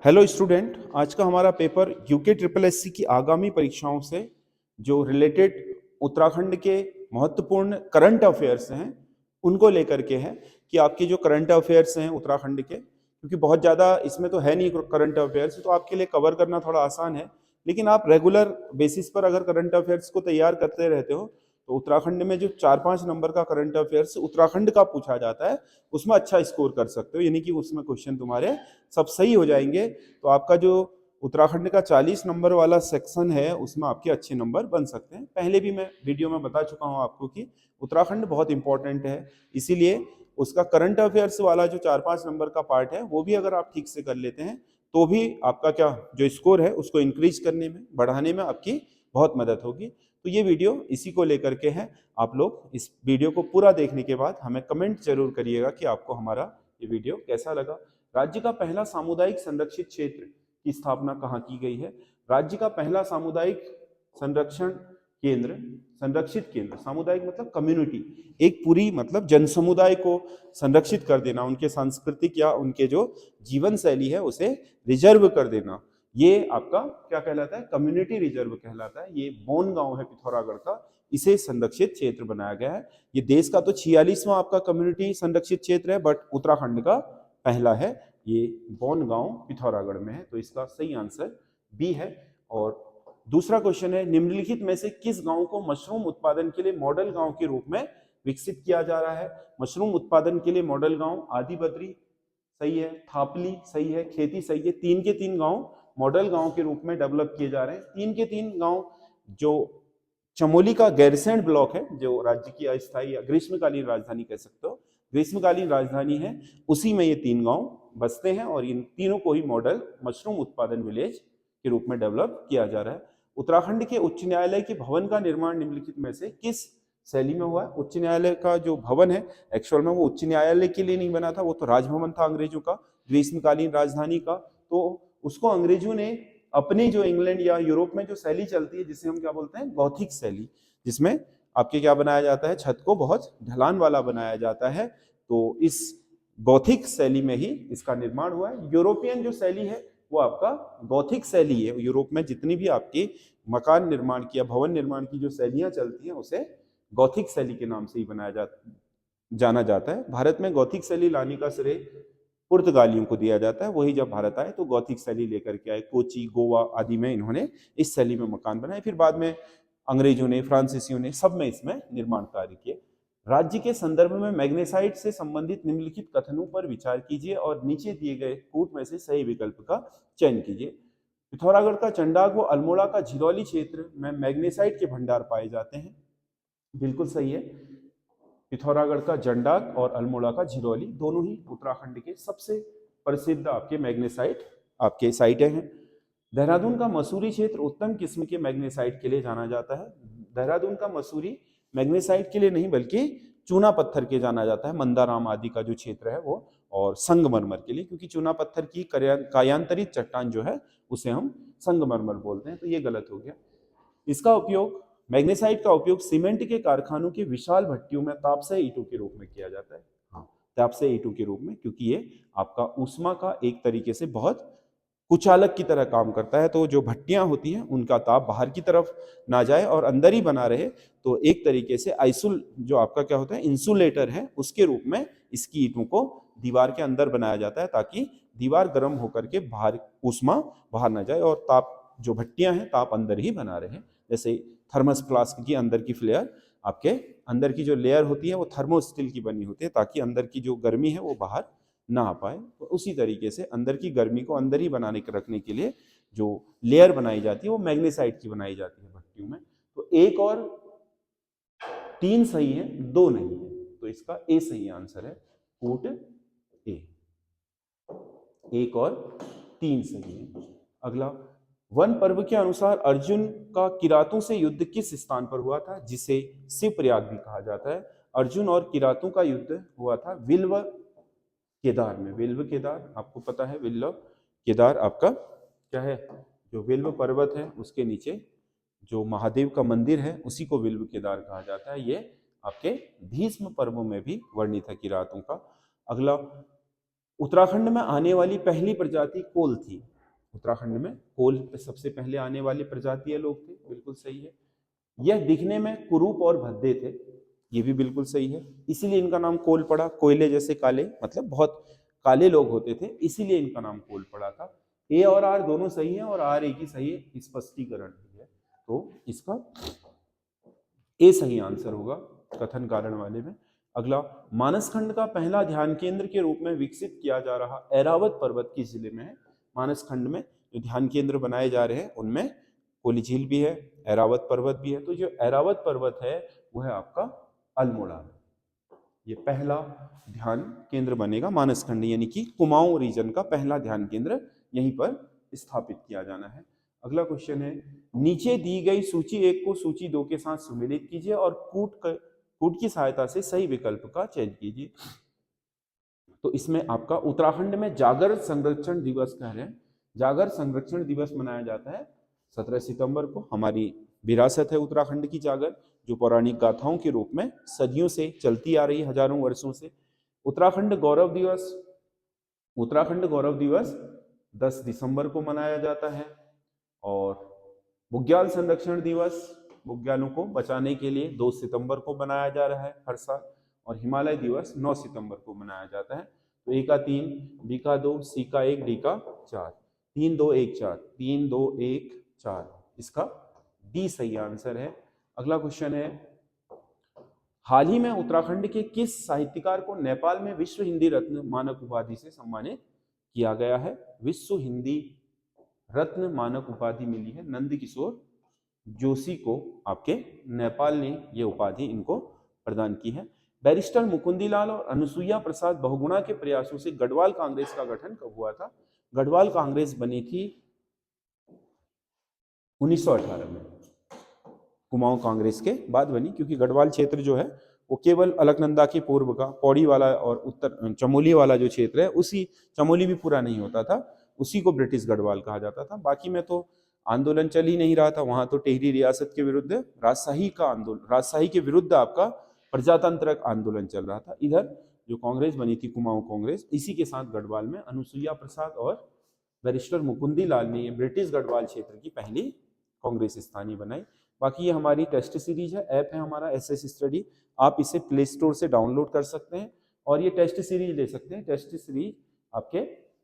Hello student, आज का हमारा पेपर यूके ट्रिपल एससी की आगामी परीक्षाओं से जो रिलेटेड उत्तराखंड के महत्वपूर्ण करंट अफेयर्स हैं उनको लेकर के है कि आपके जो करंट अफेयर्स हैं उत्तराखंड के, क्योंकि बहुत ज़्यादा इसमें तो है नहीं करंट अफेयर्स, तो आपके लिए कवर करना थोड़ा आसान है। लेकिन आप रेगुलर बेसिस पर अगर करंट अफेयर्स को तैयार करते रहते हो तो उत्तराखंड में जो 4-5 नंबर का करंट अफेयर्स उत्तराखंड का पूछा जाता है उसमें अच्छा स्कोर कर सकते हो, यानी कि उसमें क्वेश्चन तुम्हारे सब सही हो जाएंगे। तो आपका जो उत्तराखंड का 40 नंबर वाला सेक्शन है उसमें आपके अच्छे नंबर बन सकते हैं। पहले भी मैं वीडियो में बता चुका हूं आपको कि उत्तराखंड बहुत इंपॉर्टेंट है, इसीलिए उसका करंट अफेयर्स वाला जो 4-5 नंबर का पार्ट है वो भी अगर आप ठीक से कर लेते हैं तो भी आपका क्या जो स्कोर है उसको इंक्रीज करने में, बढ़ाने में आपकी बहुत मदद होगी। तो ये वीडियो इसी को लेकर के है। आप लोग इस वीडियो को पूरा देखने के बाद हमें कमेंट जरूर करिएगा कि आपको हमारा ये वीडियो कैसा लगा। राज्य का पहला सामुदायिक संरक्षित क्षेत्र की स्थापना कहाँ की गई है? राज्य का पहला सामुदायिक संरक्षण केंद्र, संरक्षित केंद्र, सामुदायिक मतलब कम्युनिटी, एक पूरी मतलब जन समुदाय को संरक्षित कर देना, उनके सांस्कृतिक या उनके जो जीवन शैली है उसे रिजर्व कर देना, ये आपका क्या कहलाता है? कम्युनिटी रिजर्व कहलाता है। ये बोन गांव है पिथौरागढ़ का, इसे संरक्षित क्षेत्र बनाया गया है। ये देश का तो 46वां आपका कम्युनिटी संरक्षित क्षेत्र है, बट उत्तराखंड का पहला है। ये बोन गांव पिथौरागढ़ में है, तो इसका सही आंसर बी है। और दूसरा क्वेश्चन है, निम्नलिखित में से किस गांव को मशरूम उत्पादन के लिए मॉडल गांव के रूप में विकसित किया जा रहा है? मशरूम उत्पादन के लिए मॉडल गांव आदि बद्री सही है, थापली सही है, खेती सही है। 3 के 3 गांव मॉडल गांव के रूप में डेवलप किए जा रहे हैं। 3 के 3 गांव जो चमोली का गैरसैंण ब्लॉक है, जो राज्य की अस्थायी या ग्रीष्मकालीन राजधानी कह सकते हो, ग्रीष्मकालीन राजधानी है, उसी में ये 3 गांव बसते हैं और इन तीनों को ही मॉडल मशरूम उत्पादन विलेज के रूप में डेवलप किया जा रहा है। उत्तराखंड के उच्च न्यायालय के भवन का निर्माण निम्नलिखित में से किस शैली में हुआ है? उच्च न्यायालय का जो भवन है एक्चुअल में वो उच्च न्यायालय के लिए नहीं बना था, वो तो राजभवन था अंग्रेजों का, ग्रीष्मकालीन राजधानी का। तो उसको अंग्रेजों ने अपने जो इंग्लैंड या यूरोप में जो शैली चलती है जिसे हम क्या बोलते हैं, गॉथिक शैली, जिसमें आपके क्या बनाया जाता है, छत को बहुत ढलान वाला बनाया जाता है, तो इस गॉथिक शैली में ही इसका निर्माण हुआ है। यूरोपियन जो शैली है वो आपका गॉथिक शैली है। यूरोप में जितनी भी आपकी मकान निर्माण की या भवन निर्माण की जो शैलियां चलती हैं उसे गॉथिक शैली के नाम से ही जाना जाता है। भारत में गॉथिक शैली लाने का श्रेय पुर्तगालियों को दिया जाता है। वही जब भारत आए तो गॉथिक शैली लेकर के आए, कोची, गोवा आदि में इन्होंने इस शैली में मकान बनाए। फिर बाद में अंग्रेजों ने, फ्रांसीसियों ने, सब में इसमें निर्माण कार्य किए। राज्य के संदर्भ में मैग्नेसाइट से संबंधित निम्नलिखित कथनों पर विचार कीजिए और नीचे दिए गए कूट में से सही विकल्प का चयन कीजिए। पिथौरागढ़ का चंडाक व अल्मोड़ा का झिरौली क्षेत्र में मैग्नेसाइट के भंडार पाए जाते हैं। बिल्कुल सही है। पिथौरागढ़ का जंडाक और अल्मोड़ा का झिरौली दोनों ही उत्तराखंड के सबसे प्रसिद्ध आपके मैग्नेसाइट आपके साइटें हैं। देहरादून का मसूरी क्षेत्र उत्तम किस्म के मैग्नेसाइट के लिए जाना जाता है। देहरादून का मसूरी मैग्नेसाइट के लिए नहीं बल्कि चूना पत्थर के जाना जाता है, मंदाराम आदि का जो क्षेत्र है वो, और संगमरमर के लिए, क्योंकि चूना पत्थर की कायांतरित चट्टान जो है उसे हम संगमरमर बोलते हैं, तो ये गलत हो गया। इसका उपयोग, मैग्नेसाइट का उपयोग सीमेंट के कारखानों की विशाल भट्टियों में तापसे ईंटों के रूप में किया जाता है। हाँ, तापसे ईंटों के रूप में, क्योंकि ये आपका ऊष्मा का एक तरीके से बहुत कुचालक की तरह काम करता है। तो जो भट्टियां होती हैं उनका ताप बाहर की तरफ ना जाए और अंदर ही बना रहे, तो एक तरीके से आइसुल जो आपका क्या होता है, इंसुलेटर है, उसके रूप में इसकी ईंटों को दीवार के अंदर बनाया जाता है ताकि दीवार गर्म होकर के बाहर ऊष्मा बाहर ना जाए और ताप जो भट्टियां हैं ताप अंदर ही बना रहे। जैसे थर्मस फ्लास्क की अंदर की फ्लेयर, आपके अंदर की जो लेयर होती है वो थर्मो स्टील की बनी होती है ताकि अंदर की जो गर्मी है वो बाहर ना आ पाए। तो उसी तरीके से अंदर की गर्मी को अंदर ही बनाने के रखने के लिए जो लेयर बनाई जाती है वो मैग्नेसाइट की बनाई जाती है भट्टियों में। तो एक और 3 सही है, 2 नहीं है, तो इसका ए सही आंसर है, कूट ए। 1 और 3 सही है। अगला, वन पर्व के अनुसार अर्जुन का किरातों से युद्ध किस स्थान पर हुआ था जिसे शिवप्रयाग भी कहा जाता है? अर्जुन और किरातों का युद्ध हुआ था विल्व केदार में। विल्व केदार आपको पता है, विल्व केदार आपका क्या है, जो विल्व पर्वत है उसके नीचे जो महादेव का मंदिर है उसी को विल्व केदार कहा जाता है। ये आपके भीष्म पर्व में भी वर्णित है किरातों का। अगला, उत्तराखंड में आने वाली पहली प्रजाति कोल थी। उत्तराखंड में कोल पे सबसे पहले आने वाले प्रजातीय लोग थे, बिल्कुल सही है। यह दिखने में कुरूप और भद्दे थे, ये भी बिल्कुल सही है, इसीलिए इनका नाम कोल पड़ा। कोयले जैसे काले, मतलब बहुत काले लोग होते थे, इसीलिए इनका नाम कोल पड़ा था। ए और आर दोनों सही है और आर एक ही सही है, स्पष्टीकरण है, तो इसका ए सही आंसर होगा कथन कारण वाले में। अगला, मानसखंड का पहला ध्यान केंद्र के रूप में विकसित किया जा रहा ऐरावत पर्वत किस जिले में है? मानसखंड में जो ध्यान केंद्र बनाए जा रहे हैं उनमें कोली झील भी है, ऐरावत पर्वत भी है। तो जो ऐरावत पर्वत है वो है आपका अल्मोड़ा में। ये पहला ध्यान केंद्र बनेगा मानसखंड, यानी कि कुमाऊं रीजन का पहला ध्यान केंद्र यहीं पर स्थापित किया जाना है। अगला क्वेश्चन है, नीचे दी गई सूची 1 को सूची 2 के साथ सम्मिलित कीजिए और कूट की सहायता से सही विकल्प का चयन कीजिए। तो इसमें आपका उत्तराखंड में जागर संरक्षण दिवस कह रहे हैं। जागर संरक्षण दिवस मनाया जाता है 17 सितंबर को। हमारी विरासत है उत्तराखंड की जागर, जो पौराणिक गाथाओं के रूप में सदियों से चलती आ रही है, हजारों वर्षों से। उत्तराखंड गौरव दिवस 10 दिसंबर को मनाया जाता है। और बुग्याल संरक्षण दिवस, बुग्यालों को बचाने के लिए 2 सितंबर को मनाया जा रहा है हर साल। और हिमालय दिवस 9 सितंबर को मनाया जाता है। तो ए का 3, बी का 2, सी का 1, डी का 4, 3 2 1 4, 3 2 1 4, इसका डी सही आंसर है। अगला क्वेश्चन है, हाल ही में उत्तराखंड के किस साहित्यकार को नेपाल में विश्व हिंदी रत्न मानक उपाधि से सम्मानित किया गया है? विश्व हिंदी रत्न मानक उपाधि मिली है नंदकिशोर जोशी को, आपके नेपाल ने ये उपाधि इनको प्रदान की है। बैरिस्टर मुकुंदीलाल और अनुसुईया प्रसाद बहुगुणा के प्रयासों से गढ़वाल कांग्रेस का गठन कब हुआ था? गढ़वाल कांग्रेस बनी थी 1918 में, कुमाऊं कांग्रेस के बाद बनी, क्योंकि गढ़वाल क्षेत्र जो है वो केवल अलकनंदा के पूर्व का पौड़ी वाला और उत्तर चमोली वाला जो क्षेत्र है, उसी चमोली भी पूरा नहीं होता था, उसी को ब्रिटिश गढ़वाल कहा जाता था। बाकी में तो आंदोलन चल ही नहीं रहा था, वहां तो टिहरी रियासत के विरुद्ध राजशाही का आंदोलन, राजशाही के विरुद्ध आपका प्रजातंत्र आंदोलन चल रहा था। इधर जो कांग्रेस बनी थी कुमाऊं कांग्रेस, इसी के साथ गढ़वाल में अनुसुईया प्रसाद और बैरिस्टर मुकुंदी लाल ने ये ब्रिटिश गढ़वाल क्षेत्र की पहली कांग्रेस स्थानीय बनाई। बाकी ये हमारी टेस्ट सीरीज है, ऐप है हमारा एसएस स्टडी, आप इसे प्ले स्टोर से डाउनलोड कर सकते हैं और ये टेस्ट सीरीज ले सकते हैं। टेस्ट सीरीज आपके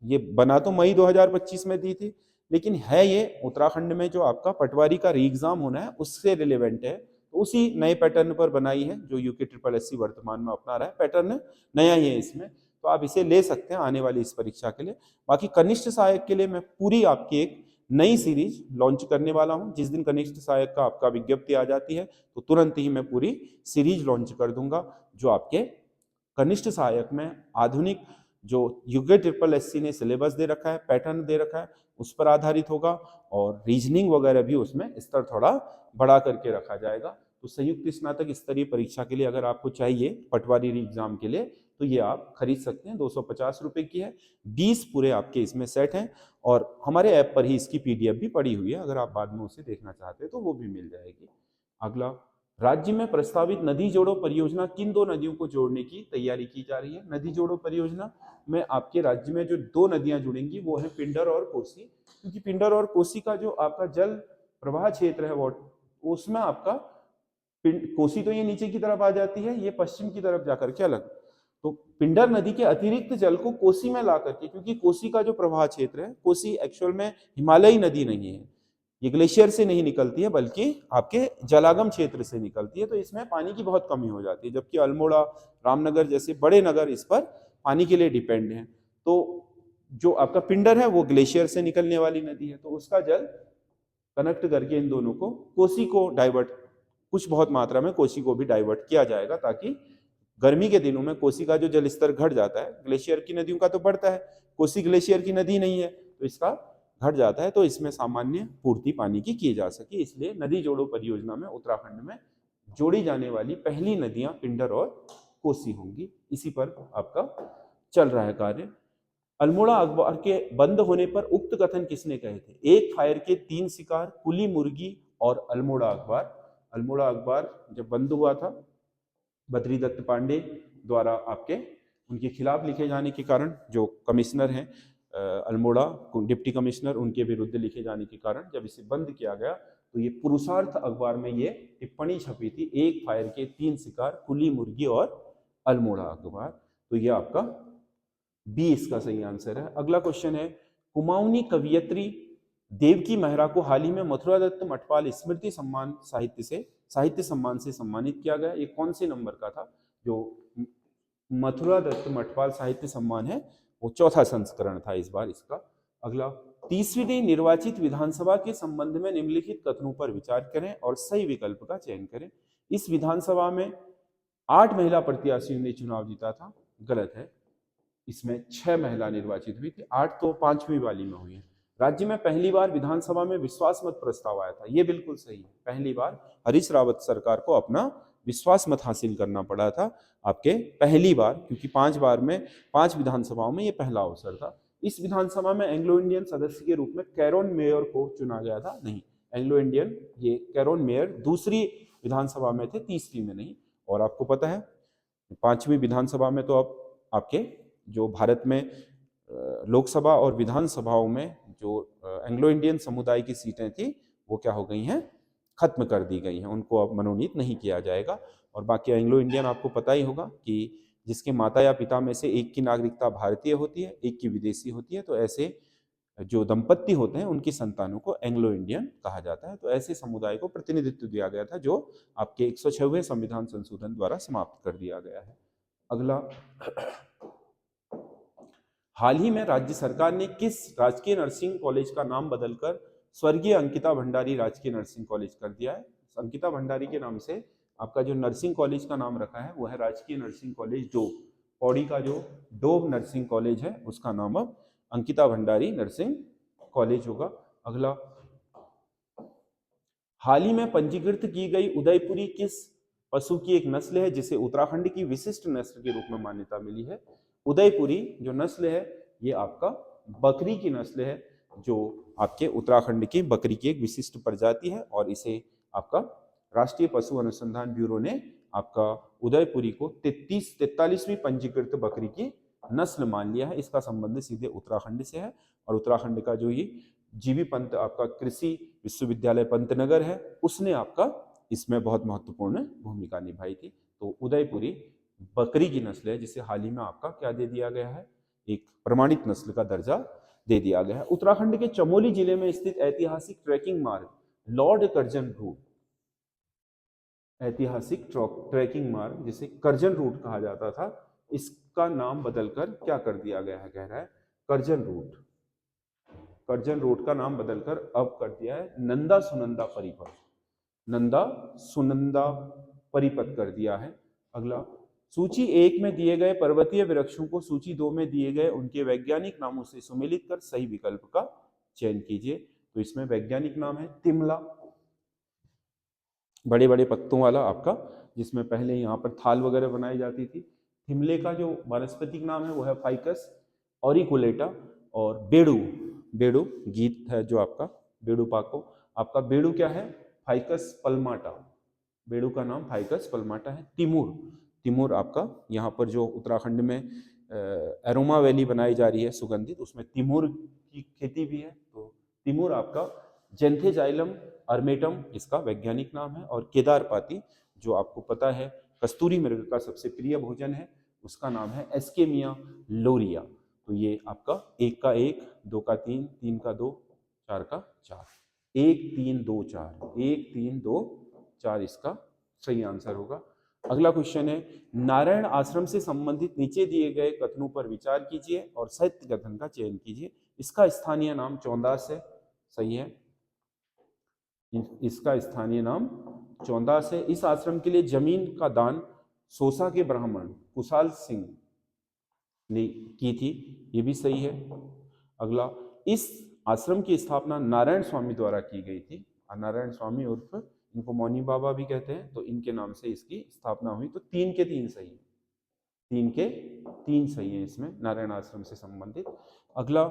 ये बना तो मई 2025 में दी थी, लेकिन है ये उत्तराखंड में जो आपका पटवारी का री एग्जाम होना है उससे रिलेवेंट है, तो उसी नए पैटर्न पर बनाई है जो यूके SSSC वर्तमान में अपना रहा है। पैटर्न नया ही है इसमें, तो आप इसे ले सकते हैं आने वाली इस परीक्षा के लिए। बाकी कनिष्ठ सहायक के लिए मैं पूरी आपकी एक नई सीरीज लॉन्च करने वाला हूं। जिस दिन कनिष्ठ सहायक का आपका विज्ञप्ति आ जाती है तो तुरंत ही मैं पूरी सीरीज लॉन्च कर दूंगा, जो आपके कनिष्ठ सहायक में आधुनिक जो यूके SSSC ने सिलेबस दे रखा है, पैटर्न दे रखा है, उस पर आधारित होगा और रीजनिंग वगैरह भी उसमें स्तर थोड़ा बढ़ा करके रखा जाएगा। तो संयुक्त स्नातक स्तरीय परीक्षा के लिए अगर आपको चाहिए पटवारी री एग्जाम के लिए, तो ये आप खरीद सकते हैं। 250 रुपए की है, 20 पूरे आपके इसमें सेट हैं और हमारे ऐप पर ही इसकी PDF भी पड़ी हुई है, अगर आप बाद में उसे देखना चाहते हैं तो वो भी मिल जाएगी। अगला, राज्य में प्रस्तावित नदी जोड़ो परियोजना किन 2 नदियों को जोड़ने की तैयारी की जा रही है? नदी जोड़ो परियोजना में आपके राज्य में जो 2 नदियां जुड़ेंगी वो है पिंडर और कोसी, क्योंकि पिंडर और कोसी का जो आपका जल प्रवाह क्षेत्र है वो उसमें आपका कोसी तो ये नीचे की तरफ आ जाती है, ये पश्चिम की तरफ जाकर के अलग, तो पिंडर नदी के अतिरिक्त जल को कोसी में ला करके, क्योंकि कोसी का जो प्रवाह क्षेत्र है, कोसी एक्चुअल में हिमालयी नदी नहीं है, ये ग्लेशियर से नहीं निकलती है बल्कि आपके जलागम क्षेत्र से निकलती है, तो इसमें पानी की बहुत कमी हो जाती है। जबकि अल्मोड़ा, रामनगर जैसे बड़े नगर इस पर पानी के लिए डिपेंड हैं। तो जो आपका पिंडर है वो ग्लेशियर से निकलने वाली नदी है, तो उसका जल कनेक्ट करके इन दोनों को कोसी को डाइवर्ट, कुछ बहुत मात्रा में कोसी को भी डाइवर्ट किया जाएगा, ताकि गर्मी के दिनों में कोसी का जो जल स्तर घट जाता है, ग्लेशियर की नदियों का तो बढ़ता है, कोसी ग्लेशियर की नदी नहीं है तो इसका घट जाता है, तो इसमें सामान्य पूर्ति पानी की जा सके, इसलिए नदी जोड़ो परियोजना में उत्तराखंड में जोड़ी जाने वाली पहली नदियां पिंडर और कोसी होंगी। इसी पर आपका चल रहा है कार्य। अल्मोड़ा अखबार के बंद होने पर उक्त कथन किसने कहे थे? 1 फायर के 3 शिकार, कुली मुर्गी और अल्मोड़ा अखबार। अल्मोड़ा अखबार जब बंद हुआ था बद्री दत्त पांडे द्वारा आपके उनके खिलाफ लिखे जाने के कारण, जो कमिश्नर हैं अल्मोड़ा डिप्टी कमिश्नर, उनके विरुद्ध लिखे जाने के कारण जब इसे बंद किया गया तो ये पुरुषार्थ अखबार में ये टिप्पणी छपी थी, 1 फायर के 3 शिकार, कुली मुर्गी और अल्मोड़ा अखबार। तो ये आपका बी इसका सही आंसर है। अगला क्वेश्चन है, कुमाऊनी कवियत्री देवकी मेहरा को हाल ही में मथुरा दत्त मठपाल स्मृति सम्मान साहित्य सम्मान से सम्मानित किया गया। ये कौन से नंबर का था? जो मथुरा दत्त मठपाल साहित्य सम्मान है वो 4था संस्करण था इस बार इसका। अगला, 30वीं निर्वाचित विधानसभा के संबंध में निम्नलिखित कथनों पर विचार करें और सही विकल्प का चयन करें। इस विधानसभा में 8 महिला प्रत्याशियों ने चुनाव जीता था। गलत है, इसमें 6 महिला निर्वाचित हुई थी, 8 तो 5वीं वाली में हुई है। राज्य में पहली बार विधानसभा में विश्वास मत प्रस्ताव आया था। ये बिल्कुल सही है, पहली बार हरीश रावत सरकार को अपना विश्वास मत हासिल करना पड़ा था आपके, पहली बार, क्योंकि 5 बार में 5 विधानसभाओं में ये पहला अवसर था। इस विधानसभा में एंग्लो इंडियन सदस्य के रूप में कैरोन मेयर को चुना गया था। नहीं, एंग्लो इंडियन ये कैरोन मेयर दूसरी विधानसभा में थे, तीसरी में नहीं। और आपको पता है 5वीं विधानसभा में तो अब आपके जो भारत में लोकसभा और विधानसभाओं में जो एंग्लो इंडियन समुदाय की सीटें थी वो क्या हो गई हैं, खत्म कर दी गई हैं, उनको अब मनोनीत नहीं किया जाएगा। और बाकी एंग्लो इंडियन आपको पता ही होगा कि जिसके माता या पिता में से एक की नागरिकता भारतीय होती है, एक की विदेशी होती है, तो ऐसे जो दंपत्ति होते हैं उनकी संतानों को एंग्लो इंडियन कहा जाता है। तो ऐसे समुदाय को प्रतिनिधित्व दिया गया था जो आपके 106वें संविधान संशोधन द्वारा समाप्त कर दिया गया है। अगला, हाल ही में राज्य सरकार ने किस राजकीय नर्सिंग कॉलेज का नाम बदलकर स्वर्गीय अंकिता भंडारी राजकीय नर्सिंग कॉलेज कर दिया है? अंकिता भंडारी के नाम से आपका जो नर्सिंग कॉलेज का नाम रखा है वो है राजकीय नर्सिंग कॉलेज डोब। पौड़ी का जो डोब नर्सिंग कॉलेज है उसका नाम अब अंकिता भंडारी नर्सिंग कॉलेज होगा। अगला, हाल ही में पंजीकृत की गई उदयपुरी किस पशु की एक नस्ल है जिसे उत्तराखंड की विशिष्ट नस्ल के रूप में मान्यता मिली है? उदयपुरी जो नस्ल है ये आपका बकरी की नस्ल है, जो आपके उत्तराखंड की बकरी की एक विशिष्ट प्रजाति है, और इसे आपका राष्ट्रीय पशु अनुसंधान ब्यूरो ने आपका उदयपुरी को 43वीं पंजीकृत बकरी की नस्ल मान लिया है। इसका संबंध सीधे उत्तराखंड से है, और उत्तराखंड का जो ये जीवी पंत आपका कृषि विश्वविद्यालय पंतनगर है उसने आपका इसमें बहुत महत्वपूर्ण भूमिका निभाई थी। तो उदयपुरी बकरी की नस्ल है जिसे हाल ही में आपका क्या दे दिया गया है, एक प्रमाणित नस्ल का दर्जा दे दिया गया है। उत्तराखंड के चमोली जिले में स्थित ऐतिहासिक ट्रैकिंग मार्ग लॉर्ड कर्जन रूट, ऐतिहासिक ट्रैकिंग मार्ग जिसे कर्जन रूट कहा जाता था, इसका नाम बदलकर क्या कर दिया गया है? कह रहा है कर्जन रूट। कर्जन रूट का नाम बदलकर अब कर दिया है नंदा सुनंदा परिपथ, नंदा सुनंदा परिपथ कर दिया है। अगला, सूची 1 में दिए गए पर्वतीय वृक्षों को सूची 2 में दिए गए उनके वैज्ञानिक नामों से सुमेलित कर सही विकल्प का चयन कीजिए। तो इसमें वैज्ञानिक नाम है तिमला, बड़े बड़े पत्तों वाला आपका, जिसमें पहले यहाँ पर थाल वगैरह बनाई जाती थी। थिमले का जो वानस्पतिक नाम है वो है फाइकस ऑरिकुलेटा। और बेड़ू, बेड़ू गीत है जो आपका बेड़ू पाको, आपका बेड़ू क्या है? फाइकस पल्माटा, बेड़ू का नाम फाइकस पल्माटा है। तिमूर, तिमूर आपका यहाँ पर जो उत्तराखंड में एरोमा वैली बनाई जा रही है सुगंधित, उसमें तिमूर की खेती भी है। तो तिमूर आपका जेंथेजाइलम अर्मेटम इसका वैज्ञानिक नाम है। और केदारपाती जो आपको पता है कस्तूरी मृग का सबसे प्रिय भोजन है, उसका नाम है एस्केमिया लोरिया। तो ये आपका 1 का 1, 2 का 3, 3 का 2, 4 का 4, 1 3 2 4, 1 3 2 4 इसका सही आंसर होगा। अगला क्वेश्चन है, नारायण आश्रम से संबंधित नीचे दिए गए कथनों पर विचार कीजिए और सत्य कथन का चयन कीजिए। इसका स्थानीय नाम चौंदास है, सही है, इसका स्थानीय नाम चौंदास है। इस आश्रम के लिए जमीन का दान सोसा के ब्राह्मण कुशाल सिंह ने की थी, ये भी सही है। अगला, इस आश्रम की स्थापना नारायण स्वामी द्वारा की गई थी। नारायण स्वामी उर्फ इनको मौनी बाबा भी कहते हैं, तो इनके नाम से इसकी स्थापना हुई। तो 3 के 3 सही है, 3 के 3 सही है इसमें नारायण आश्रम से संबंधित। अगला,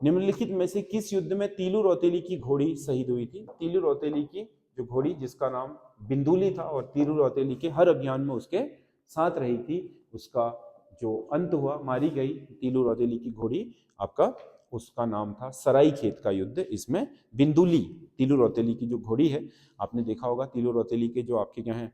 निम्नलिखित में से किस युद्ध में तीलू रौतेली की घोड़ी शहीद हुई थी? तीलू रौतेली की जो घोड़ी जिसका नाम बिंदुली था और तीलू रौतेली के हर अभियान में उसके साथ रही थी, उसका जो अंत हुआ, मारी गई तीलू रौतेली की घोड़ी, आपका उसका नाम था सराई खेत का युद्ध। इसमें बिंदुली, तीलू रौतेली की जो घोड़ी है, आपने देखा होगा तीलू रौतेली के जो आपके क्या है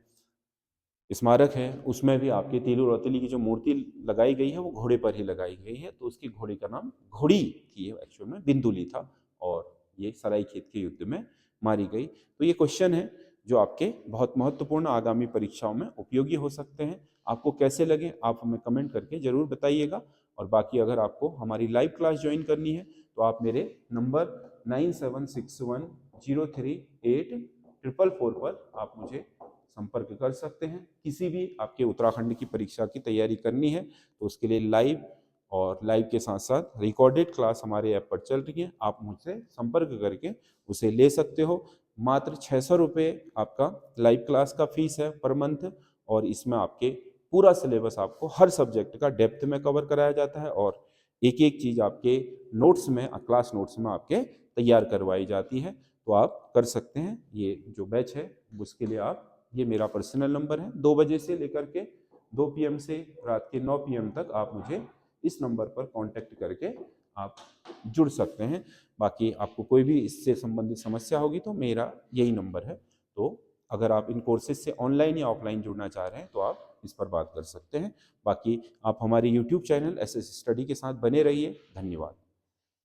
स्मारक है, उसमें भी आपके तीलू रौतेली की जो मूर्ति लगाई गई है वो घोड़े पर ही लगाई गई है। तो उसकी घोड़ी का नाम घोड़ी थी, एक्चुअल में बिंदुली था, और ये सराई खेत के युद्ध में मारी गई। तो ये क्वेश्चन है जो आपके बहुत महत्वपूर्ण आगामी परीक्षाओं में उपयोगी हो सकते हैं। आपको कैसे लगे आप हमें कमेंट करके जरूर बताइएगा। और बाकी अगर आपको हमारी लाइव क्लास ज्वाइन करनी है तो आप मेरे नंबर 9761038444 पर आप मुझे संपर्क कर सकते हैं। किसी भी आपके उत्तराखंड की परीक्षा की तैयारी करनी है तो उसके लिए लाइव और लाइव के साथ साथ रिकॉर्डेड क्लास हमारे ऐप पर चल रही है, आप मुझसे संपर्क करके उसे ले सकते हो। मात्र 600 रुपये आपका लाइव क्लास का फीस है पर मंथ, और इसमें आपके पूरा सिलेबस आपको हर सब्जेक्ट का डेप्थ में कवर कराया जाता है, और एक एक चीज़ आपके नोट्स में, क्लास नोट्स में आपके तैयार करवाई जाती है। तो आप कर सकते हैं ये जो बैच है उसके लिए आप, ये मेरा पर्सनल नंबर है, 2 बजे से लेकर के 2 PM से रात के 9 PM तक आप मुझे इस नंबर पर कांटेक्ट करके आप जुड़ सकते हैं। बाकी आपको कोई भी इससे संबंधित समस्या होगी तो मेरा यही नंबर है। तो अगर आप इन कोर्सेज से ऑनलाइन या ऑफलाइन जुड़ना चाह रहे हैं तो आप इस पर बात कर सकते हैं। बाकी आप हमारे YouTube चैनल SS स्टडी के साथ बने रहिए। धन्यवाद।